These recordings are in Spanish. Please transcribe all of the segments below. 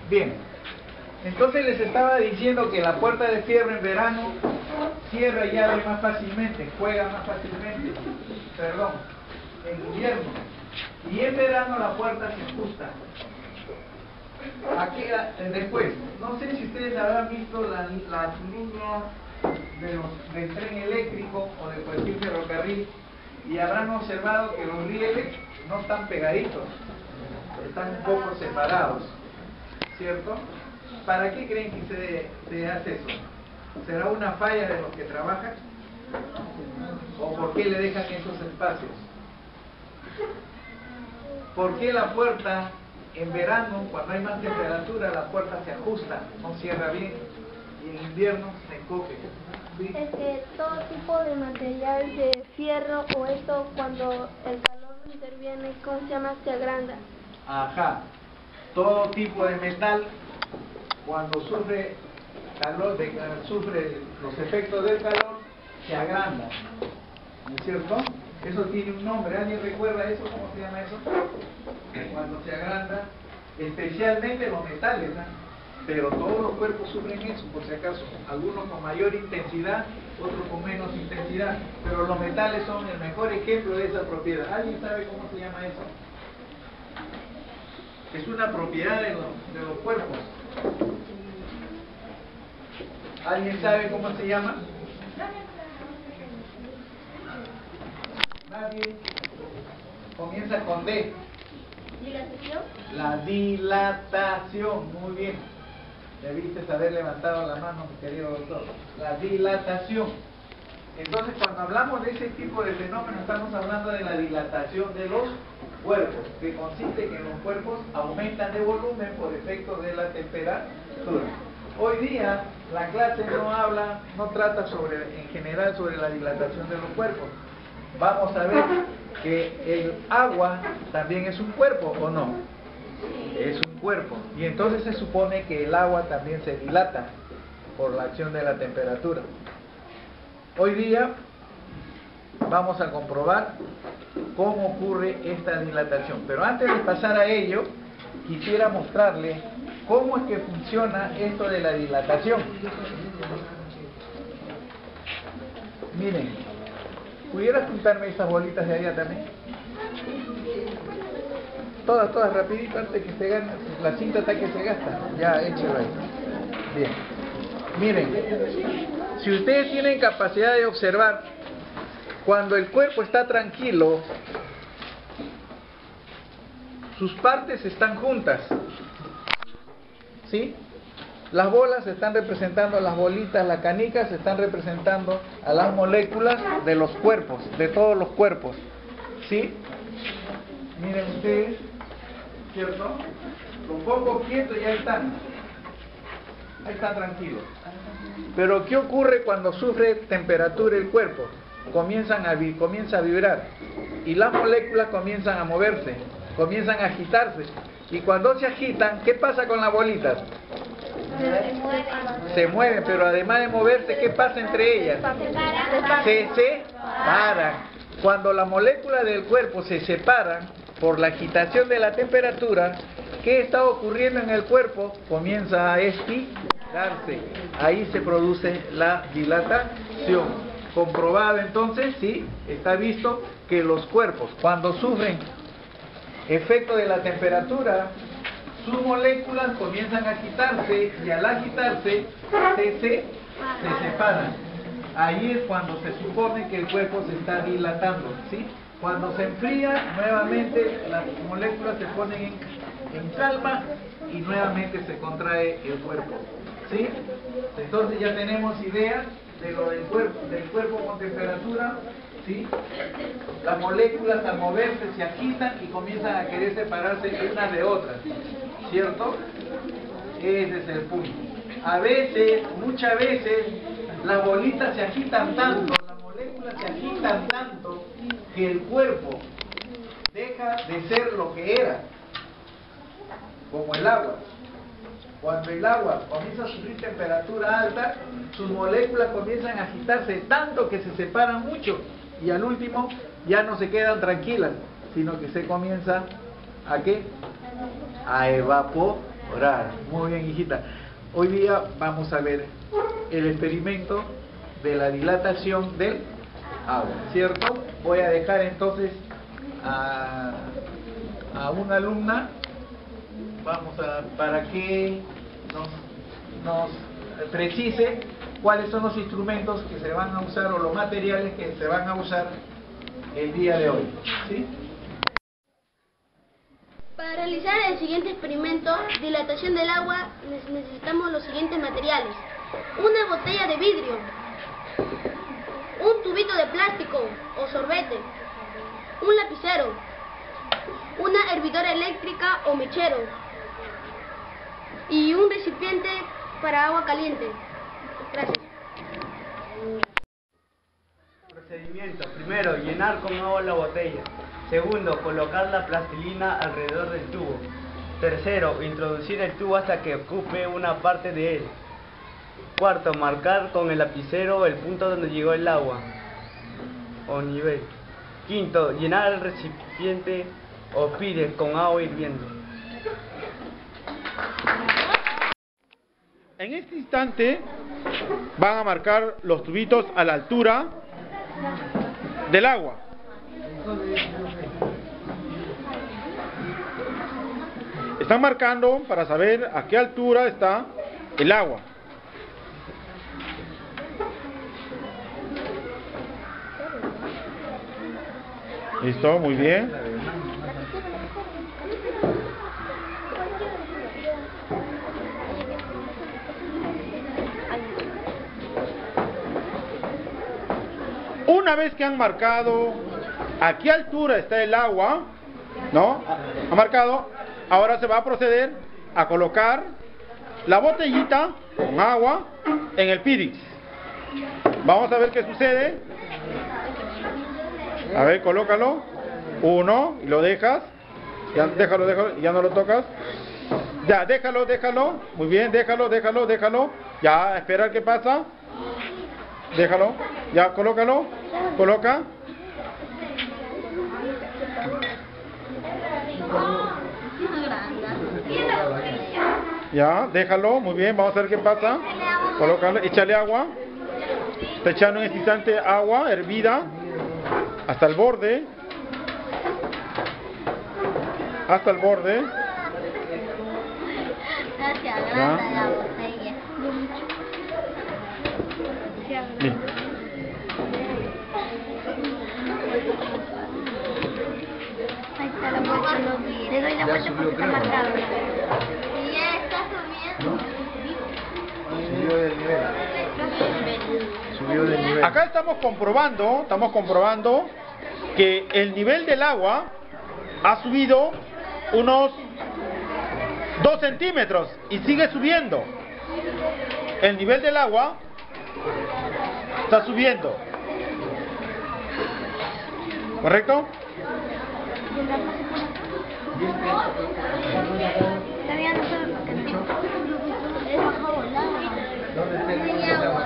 Bien, entonces les estaba diciendo que la puerta de fierro en verano cierra y abre más fácilmente, juega más fácilmente, perdón, en invierno. Y en verano la puerta se ajusta. Aquí, después, no sé si ustedes habrán visto la línea del tren eléctrico o de cualquier ferrocarril y habrán observado que los rieles no están pegaditos, están un poco separados, ¿cierto? ¿Para qué creen que se hace eso? ¿Será una falla de los que trabajan? ¿O por qué le dejan esos espacios? ¿Por qué la puerta en verano, cuando hay más temperatura, la puerta se ajusta, no cierra bien, y en invierno se encoge? ¿Sí? Es que todo tipo de material de fierro o esto, cuando el calor interviene, ¿cómo se llama? Se agranda. Ajá, todo tipo de metal, cuando sufre calor, sufre los efectos del calor, se agranda, ¿no es cierto? Eso tiene un nombre. ¿Alguien recuerda eso? ¿Cómo se llama eso? Cuando se agranda, especialmente los metales, ¿no? Pero todos los cuerpos sufren eso, por si acaso. Algunos con mayor intensidad, otros con menos intensidad. Pero los metales son el mejor ejemplo de esa propiedad. ¿Alguien sabe cómo se llama eso? Es una propiedad de los cuerpos. ¿Alguien sabe cómo se llama? Nadie. Comienza con D. ¿Dilatación? La dilatación. Muy bien. Debiste haber levantado la mano, mi querido doctor. La dilatación. Entonces, cuando hablamos de ese tipo de fenómeno, estamos hablando de la dilatación de los cuerpos, que consiste en que los cuerpos aumentan de volumen por efecto de la temperatura. Hoy día, la clase no trata en general sobre la dilatación de los cuerpos. Vamos a ver que el agua también es un cuerpo, ¿o no? Es un cuerpo. Y entonces se supone que el agua también se dilata por la acción de la temperatura. Hoy día vamos a comprobar cómo ocurre esta dilatación. Pero antes de pasar a ello, quisiera mostrarle cómo es que funciona esto de la dilatación. Miren, ¿pudieras juntarme esas bolitas de allá también? Todas rapidito antes que se gane. La cinta está que se gasta. Ya, échelo ahí. Bien. Miren, si ustedes tienen capacidad de observar, cuando el cuerpo está tranquilo, sus partes están juntas, ¿sí? Las bolas están representando a las bolitas, las canicas están representando a las moléculas de los cuerpos, de todos los cuerpos, ¿sí? Miren ustedes, ¿cierto? Los pongo quietos y ahí están tranquilos. Pero ¿qué ocurre cuando sufre temperatura el cuerpo? Comienza a vibrar y las moléculas comienzan a moverse, comienzan a agitarse. Y cuando se agitan, ¿qué pasa con las bolitas? Se mueven, pero además de moverse, ¿qué pasa entre ellas? Se separan. Cuando las moléculas del cuerpo se separan por la agitación de la temperatura, ¿qué está ocurriendo en el cuerpo? Comienza a estirarse. Ahí se produce la dilatación. Comprobado entonces, sí, está visto que los cuerpos, cuando sufren efecto de la temperatura, sus moléculas comienzan a agitarse y al agitarse se separan. Ahí es cuando se supone que el cuerpo se está dilatando, ¿sí? Cuando se enfría, nuevamente las moléculas se ponen en calma y nuevamente se contrae el cuerpo, ¿sí? Entonces ya tenemos idea de lo del cuerpo con temperatura, ¿sí? Las moléculas al moverse se agitan y comienzan a querer separarse unas de otras, ¿cierto? Ese es el punto. A veces, muchas veces, las bolitas se agitan tanto, las moléculas se agitan tanto, que el cuerpo deja de ser lo que era, como el agua. Cuando el agua comienza a sufrir temperatura alta, sus moléculas comienzan a agitarse tanto que se separan mucho y al último ya no se quedan tranquilas, sino que se comienza ¿a qué? A evaporar. Orar. Muy bien, hijita. Hoy día vamos a ver el experimento de la dilatación del agua, ¿cierto? Voy a dejar entonces a una alumna, para que nos precise cuáles son los instrumentos que se van a usar o los materiales que se van a usar el día de hoy, ¿sí? Para realizar el siguiente experimento, dilatación del agua, necesitamos los siguientes materiales: una botella de vidrio, un tubito de plástico o sorbete, un lapicero, una hervidora eléctrica o mechero y un recipiente para agua caliente. Gracias. Procedimiento: primero, llenar con agua la botella. Segundo, colocar la plastilina alrededor del tubo. Tercero, introducir el tubo hasta que ocupe una parte de él. Cuarto, marcar con el lapicero el punto donde llegó el agua o nivel. Quinto, llenar el recipiente o pire con agua hirviendo. En este instante van a marcar los tubitos a la altura del agua. Están marcando para saber a qué altura está el agua. ¿Listo? Muy bien. Una vez que han marcado a qué altura está el agua, ¿no? Ha marcado, ahora se va a proceder a colocar la botellita con agua en el Pyrex. Vamos a ver qué sucede. A ver, colócalo. Uno, y lo dejas. Ya, déjalo, ya no lo tocas. Ya, déjalo. Muy bien, déjalo. Ya, espera qué pasa. Déjalo. Ya, colócalo. Coloca. Ya, déjalo. Muy bien, vamos a ver qué pasa. Colócalo, échale agua. Está echando en este instante agua hervida hasta el borde. Hasta el borde. ¿Ya? Sí. Ahí está la vuelta, le doy la vuelta porque está marcado. Y ya está subiendo. Subió del nivel. Acá estamos comprobando que el nivel del agua ha subido unos 2 centímetros y sigue subiendo. El nivel del agua está subiendo. ¿Correcto? Todavía no sabe por qué no. Es bajo volado. ¿Dónde está el nivel del agua?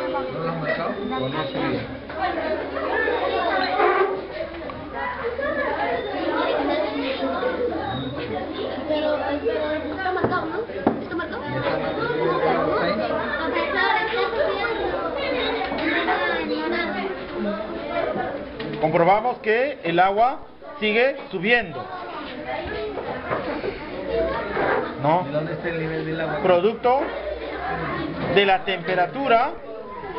¿No lo han marcado o no subía? Pero está marcado, ¿no? ¿Está marcado? Comprobamos que el agua sigue subiendo. ¿No? ¿Y dónde está el nivel del agua? Producto de la temperatura,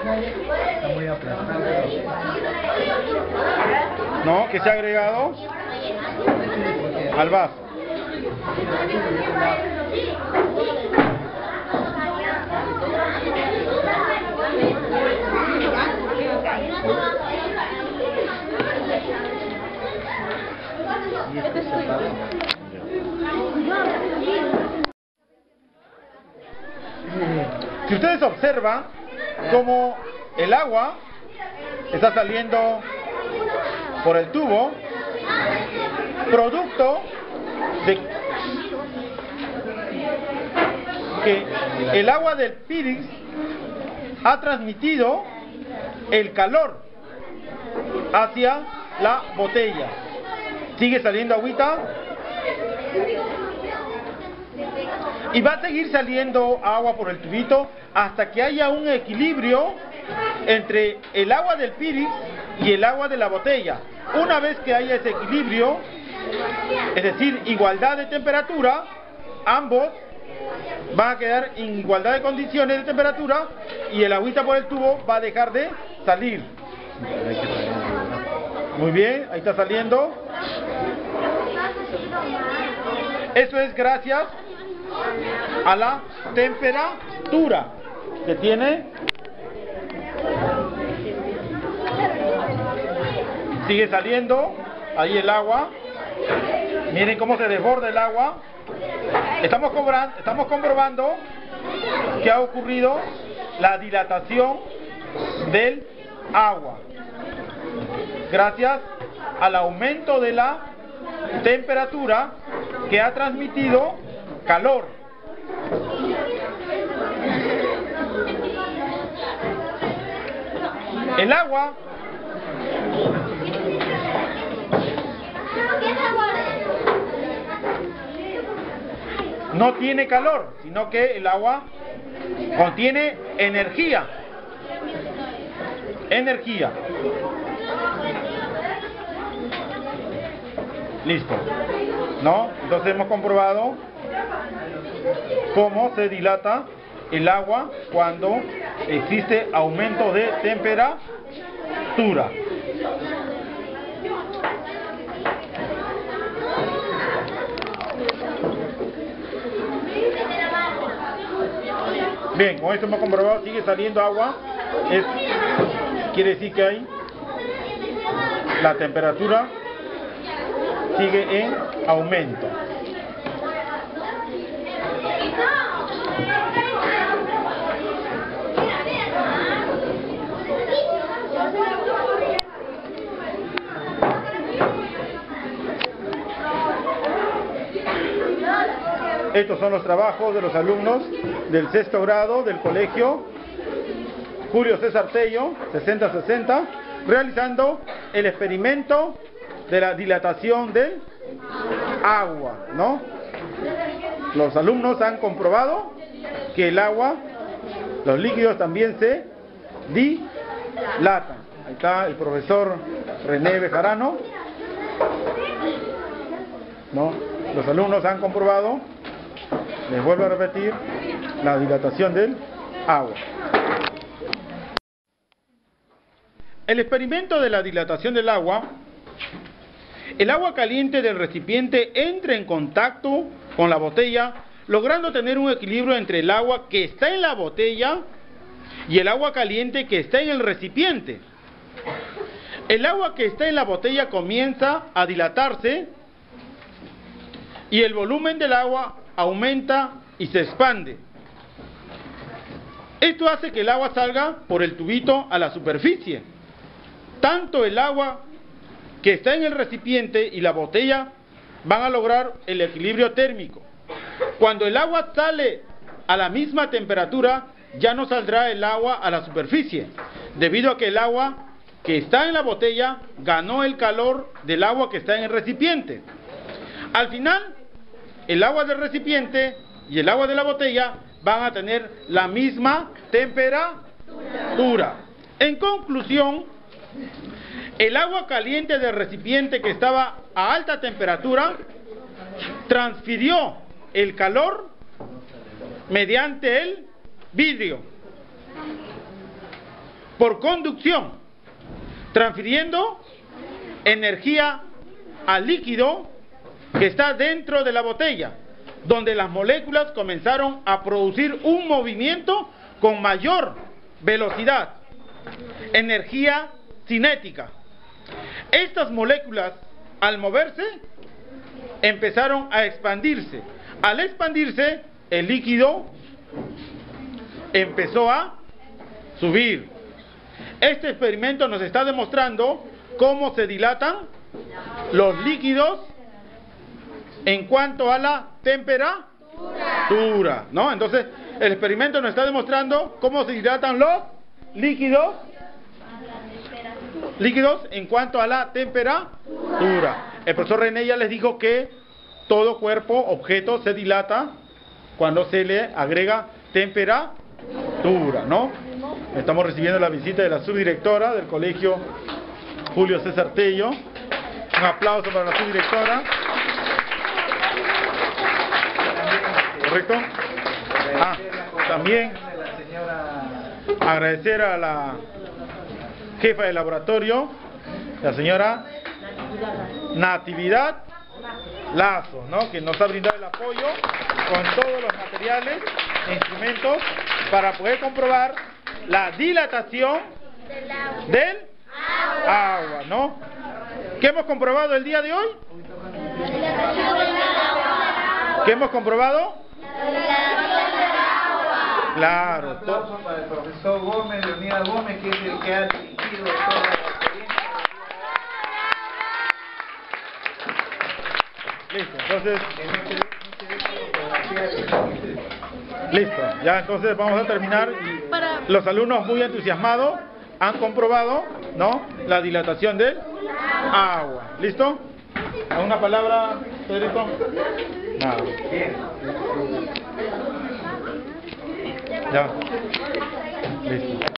Está muy aplastado. ¿no?, que se ha agregado al vaso. Si ustedes observan cómo el agua está saliendo por el tubo, producto de que el agua del Pyrex ha transmitido el calor hacia la botella. Sigue saliendo agüita. Y va a seguir saliendo agua por el tubito hasta que haya un equilibrio entre el agua del Pyrex y el agua de la botella. Una vez que haya ese equilibrio, es decir, igualdad de temperatura, ambos van a quedar en igualdad de condiciones de temperatura y el agüita por el tubo va a dejar de salir. Muy bien, ahí está saliendo. Eso es gracias a la temperatura que tiene. Sigue saliendo ahí el agua. Miren cómo se desborda el agua. Estamos comprobando que ha ocurrido la dilatación del agua gracias al aumento de la temperatura que ha transmitido calor. El agua no tiene calor, sino que el agua contiene energía. Energía. Listo. ¿No? Entonces hemos comprobado cómo se dilata el agua cuando existe aumento de temperatura. Bien, con esto hemos comprobado, sigue saliendo agua. Quiere decir que hay la temperatura sigue en aumento. Estos son los trabajos de los alumnos del sexto grado del colegio Julio César Tello, 6060, realizando el experimento de la dilatación del agua, ¿no? Los alumnos han comprobado que el agua, los líquidos también se dilatan. Ahí está el profesor René Bejarano, ¿no? Los alumnos han comprobado, les vuelvo a repetir, la dilatación del agua. El experimento de la dilatación del agua, el agua caliente del recipiente entra en contacto con la botella, logrando tener un equilibrio entre el agua que está en la botella y el agua caliente que está en el recipiente. El agua que está en la botella comienza a dilatarse y el volumen del agua aumenta y se expande. Esto hace que el agua salga por el tubito a la superficie. Tanto el agua que está en el recipiente y la botella van a lograr el equilibrio térmico. Cuando el agua sale a la misma temperatura, ya no saldrá el agua a la superficie, debido a que el agua que está en la botella ganó el calor del agua que está en el recipiente. Al final, el agua del recipiente y el agua de la botella van a tener la misma temperatura. En conclusión, el agua caliente del recipiente que estaba a alta temperatura transfirió el calor mediante el vidrio por conducción, transfiriendo energía al líquido que está dentro de la botella, donde las moléculas comenzaron a producir un movimiento con mayor velocidad, energía cinética. Estas moléculas, al moverse, empezaron a expandirse. Al expandirse, el líquido empezó a subir. Este experimento nos está demostrando cómo se dilatan los líquidos en cuanto a la temperatura, ¿no? Entonces, el experimento nos está demostrando cómo se dilatan los líquidos en cuanto a la temperatura. El profesor René ya les dijo que todo cuerpo, objeto, se dilata cuando se le agrega temperatura, ¿no? Estamos recibiendo la visita de la subdirectora del colegio Julio César Tello. Un aplauso para la subdirectora. ¿Correcto? También agradecer a la jefa de laboratorio, la señora Natividad Lazo, ¿no? Que nos ha brindado el apoyo con todos los materiales e instrumentos para poder comprobar la dilatación del agua, ¿no? ¿Qué hemos comprobado el día de hoy? ¿Qué hemos comprobado? Claro. Un aplauso para el profesor Gómez, Leonidas Gómez, que es el que ha dirigido toda la experiencia. Listo, entonces... Listo, ya entonces vamos a terminar. Los alumnos muy entusiasmados han comprobado, ¿no?, la dilatación del agua. ¿Listo? ¿Alguna palabra, Federico? Nada. Ya. Listo.